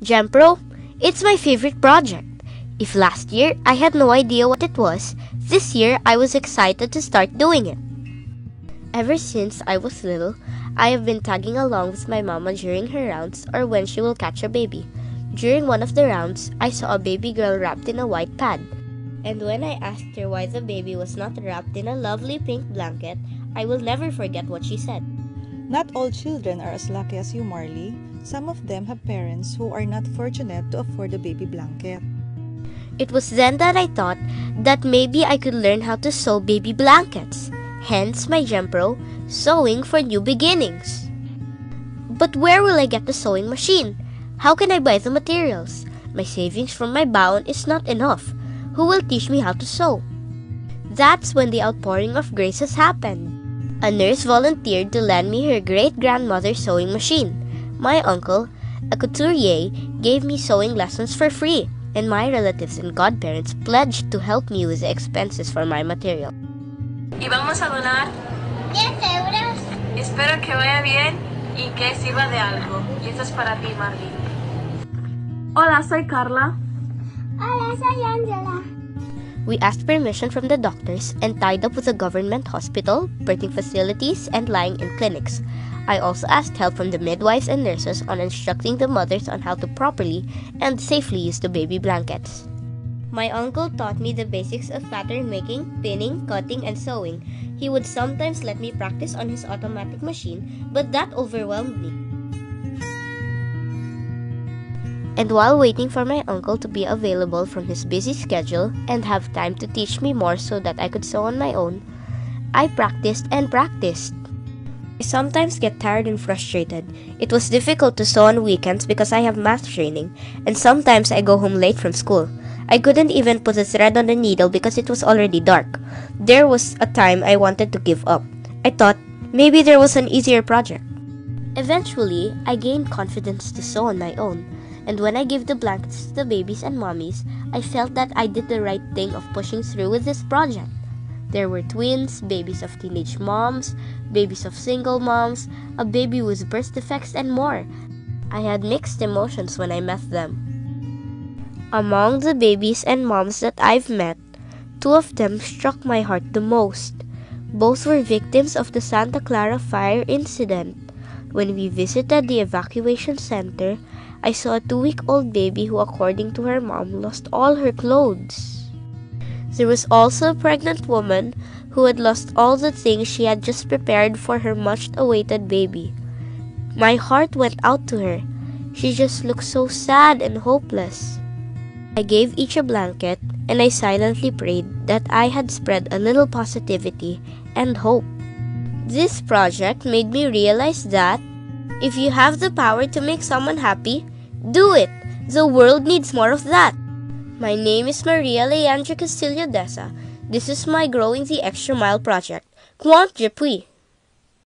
G.E.M, it's my favorite project. If last year I had no idea what it was, this year I was excited to start doing it. Ever since I was little, I have been tagging along with my mama during her rounds or when she will catch a baby. During one of the rounds, I saw a baby girl wrapped in a white pad. And when I asked her why the baby was not wrapped in a lovely pink blanket, I will never forget what she said. Not all children are as lucky as you, Marley. Some of them have parents who are not fortunate to afford a baby blanket. It was then that I thought that maybe I could learn how to sew baby blankets. Hence my G.E.M, Sewing for New Beginnings. But where will I get the sewing machine? How can I buy the materials? My savings from my baon is not enough. Who will teach me how to sew? That's when the outpouring of graces happened. A nurse volunteered to lend me her great-grandmother's sewing machine. My uncle, a couturier, gave me sewing lessons for free, and my relatives and godparents pledged to help me with the expenses for my material. ¿Y vamos a donar? 10 euros. Espero que vaya bien y que sirva de algo. Y esto es para ti, Marley. Hola, soy Carla. Hola, soy Angela. We asked permission from the doctors and tied up with a government hospital, birthing facilities, and lying-in clinics. I also asked help from the midwives and nurses on instructing the mothers on how to properly and safely use the baby blankets. My uncle taught me the basics of pattern making, pinning, cutting, and sewing. He would sometimes let me practice on his automatic machine, but that overwhelmed me. And while waiting for my uncle to be available from his busy schedule and have time to teach me more so that I could sew on my own, I practiced and practiced. I sometimes get tired and frustrated. It was difficult to sew on weekends because I have math training, and sometimes I go home late from school. I couldn't even put a thread on the needle because it was already dark. There was a time I wanted to give up. I thought maybe there was an easier project. Eventually, I gained confidence to sew on my own. And when I gave the blankets to the babies and mommies, I felt that I did the right thing of pushing through with this project. There were twins, babies of teenage moms, babies of single moms, a baby with birth defects, and more. I had mixed emotions when I met them. Among the babies and moms that I've met, 2 of them struck my heart the most. Both were victims of the Santa Clara fire incident. When we visited the evacuation center, I saw a 2-week-old baby who, according to her mom, lost all her clothes. There was also a pregnant woman who had lost all the things she had just prepared for her much-awaited baby. My heart went out to her. She just looked so sad and hopeless. I gave each a blanket, and I silently prayed that I had spread a little positivity and hope. This project made me realize that if you have the power to make someone happy, do it! The world needs more of that! My name is Marley Deza. This is my Growing the Extra Mile project. Quant je puis!